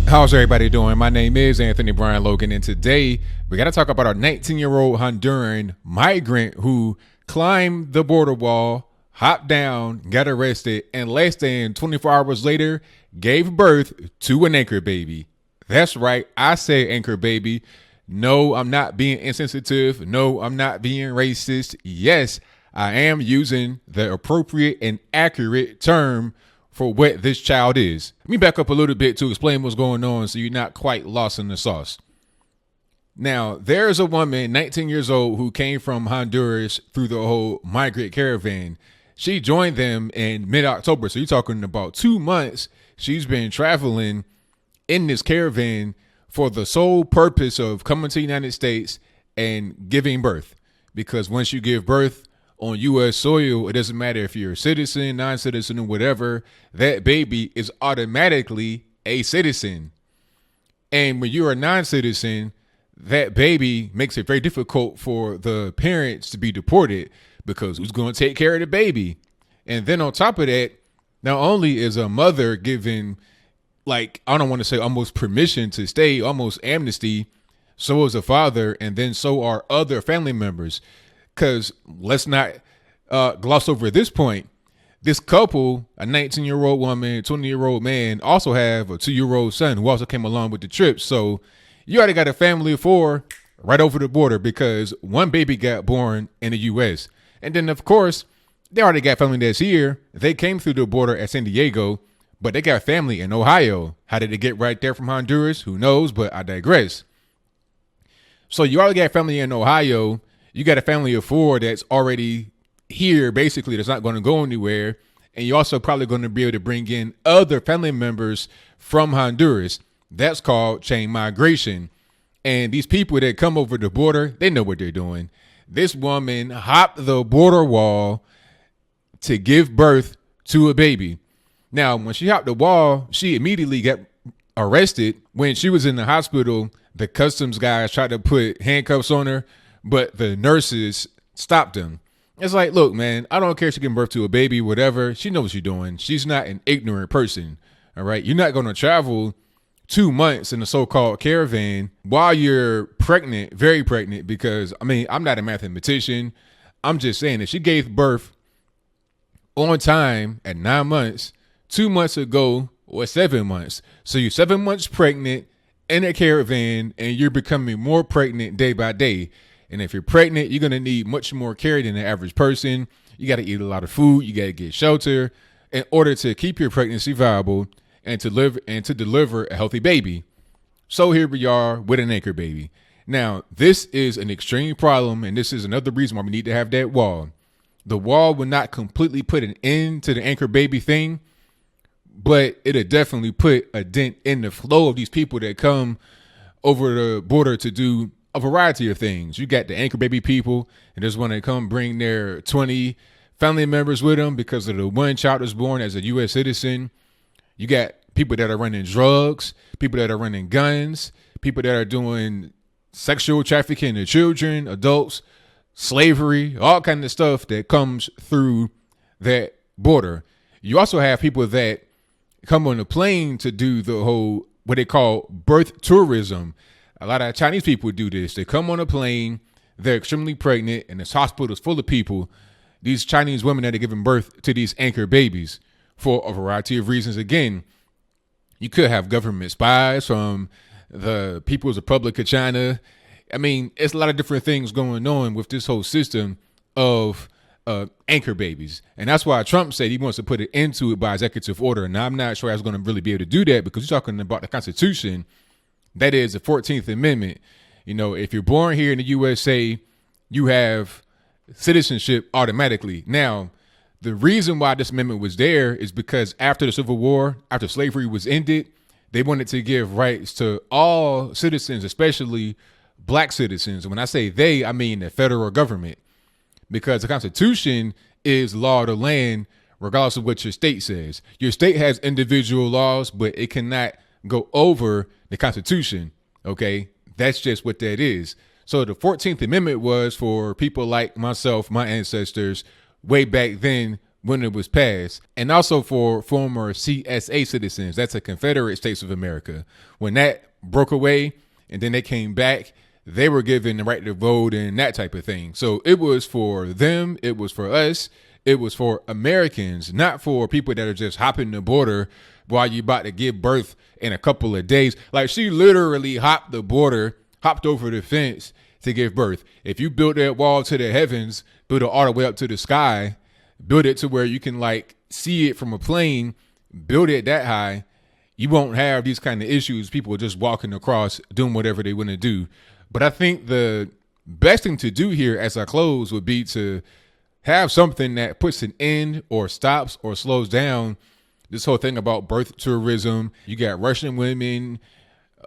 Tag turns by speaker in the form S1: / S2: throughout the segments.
S1: How's everybody doing? My name is Anthony Brian Logan, and today we got to talk about our 19-year-old Honduran migrant who climbed the border wall, hopped down, got arrested, and less than 24 hours later gave birth to an anchor baby. That's right, I said anchor baby. No, I'm not being insensitive. No, I'm not being racist. Yes, I am using the appropriate and accurate term for what this child is. Let me back up a little bit to explain what's going on so you're not quite lost in the sauce. Now, there's a woman, 19 years old, who came from Honduras through the whole migrant caravan. She joined them in mid-October, so you're talking about 2 months. She's been traveling in this caravan for the sole purpose of coming to the United States and giving birth. Because once you give birth on U.S. soil, it doesn't matter if you're a citizen, non-citizen, or whatever, that baby is automatically a citizen. And when you're a non-citizen, that baby makes it very difficult for the parents to be deported because who's going to take care of the baby? And then on top of that, not only is a mother given, like, I don't want to say almost permission to stay, almost amnesty, so is a father, and then so are other family members. Because let's not gloss over this point. This couple, a 19-year-old woman, 20-year-old man, also have a 2-year-old son who also came along with the trip. So you already got a family of 4 right over the border because one baby got born in the U.S. And then, of course, they already got family that's here. They came through the border at San Diego, but they got family in Ohio. How did they get right there from Honduras? Who knows? But I digress. So you already got family in Ohio. You got a family of 4 that's already here, basically, that's not going to go anywhere. And you're also probably going to be able to bring in other family members from Honduras. That's called chain migration. And these people that come over the border, they know what they're doing. This woman hopped the border wall to give birth to a baby. Now, when she hopped the wall, she immediately got arrested. When she was in the hospital, the customs guys tried to put handcuffs on her, but the nurses stopped them. It's like, look, man, I don't care if she's giving birth to a baby, whatever. She knows what she's doing. She's not an ignorant person. All right. You're not going to travel 2 months in a so-called caravan while you're pregnant, very pregnant, because, I mean, I'm not a mathematician. I'm just saying that she gave birth on time at 9 months, 2 months ago, or 7 months. So you're 7 months pregnant in a caravan and you're becoming more pregnant day by day. And if you're pregnant, you're going to need much more care than the average person. You got to eat a lot of food. You got to get shelter in order to keep your pregnancy viable and to deliver a healthy baby. So here we are with an anchor baby. Now, this is an extreme problem, and this is another reason why we need to have that wall. The wall will not completely put an end to the anchor baby thing, but it'll definitely put a dent in the flow of these people that come over the border to do a variety of things. You got the anchor baby people, and just want to come bring their 20 family members with them because of the one child was born as a U.S. citizen. You got people that are running drugs, people that are running guns, people that are doing sexual trafficking to children, adults, slavery, all kinds of stuff that comes through that border. You also have people that come on a plane to do the whole, what they call birth tourism. A lot of Chinese people do this. They come on a plane, they're extremely pregnant, and this hospital is full of people. These Chinese women that are giving birth to these anchor babies for a variety of reasons. Again, you could have government spies from the People's Republic of China. I mean, it's a lot of different things going on with this whole system of anchor babies. And that's why Trump said he wants to put it into it by executive order. And I'm not sure I was going to really be able to do that because you're talking about the Constitution. That is the 14th Amendment. You know, if you're born here in the USA, you have citizenship automatically. Now, the reason why this amendment was there is because after the Civil War, after slavery was ended, they wanted to give rights to all citizens, especially black citizens. And when I say they, I mean the federal government, because the Constitution is law of the land, regardless of what your state says. Your state has individual laws, but it cannot go over the Constitution. Okay, that's just what that is. So the 14th Amendment was for people like myself, my ancestors, way back then, when it was passed, and also for former CSA citizens. That's a Confederate States of America. When that broke away and then they came back, they were given the right to vote and that type of thing. So it was for them, it was for us, it was for Americans, not for people that are just hopping the border while you about to give birth in a couple of days. Like, she literally hopped the border, hopped over the fence to give birth. If you build that wall to the heavens, build it all the way up to the sky, build it to where you can like see it from a plane, build it that high, you won't have these kind of issues. People just walking across, doing whatever they want to do. But I think the best thing to do here as I close would be to have something that puts an end or stops or slows down this whole thing about birth tourism. You got Russian women,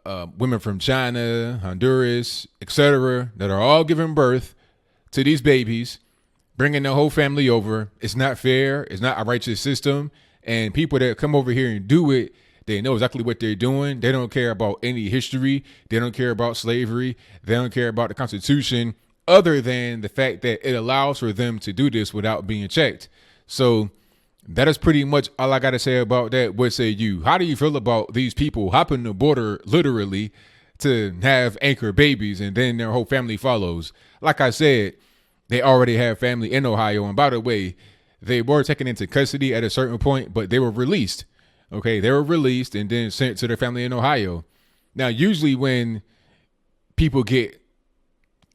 S1: women from China, Honduras, etc., that are all giving birth to these babies, bringing their whole family over. It's not fair. It's not a righteous system. And people that come over here and do it, they know exactly what they're doing. They don't care about any history. They don't care about slavery. They don't care about the Constitution, other than the fact that it allows for them to do this without being checked. So that is pretty much all I got to say about that. What say you? How do you feel about these people hopping the border literally to have anchor babies and then their whole family follows? Like I said, they already have family in Ohio. And by the way, they were taken into custody at a certain point, but they were released. Okay, they were released and then sent to their family in Ohio. Now, usually when people get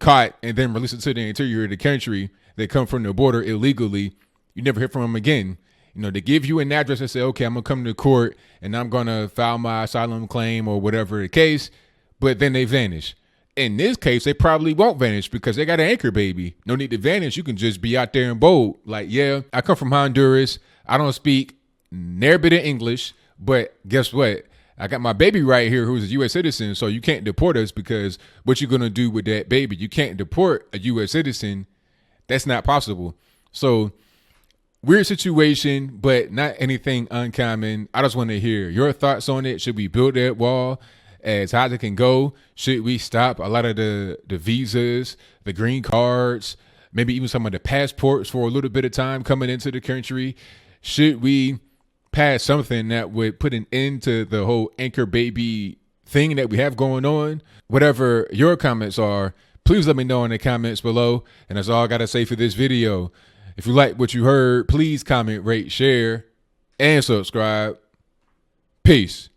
S1: caught and then released into the interior of the country, they come from the border illegally, you never hear from them again. You know, they give you an address and say, okay, I'm going to come to court and I'm going to file my asylum claim or whatever the case, but then they vanish. In this case, they probably won't vanish because they got an anchor baby. No need to vanish. You can just be out there and bold. Like, yeah, I come from Honduras. I don't speak never bit of English, but guess what? I got my baby right here who's a U.S. citizen, so you can't deport us because what you going to do with that baby? You can't deport a U.S. citizen. That's not possible. So weird situation, but not anything uncommon. I just want to hear your thoughts on it. Should we build that wall as high as it can go? Should we stop a lot of the visas, the green cards, maybe even some of the passports for a little bit of time coming into the country? Should we pass something that would put an end to the whole anchor baby thing that we have going on? Whatever your comments are, please let me know in the comments below. And that's all I got to say for this video. If you like what you heard, please comment, rate, share, and subscribe. Peace.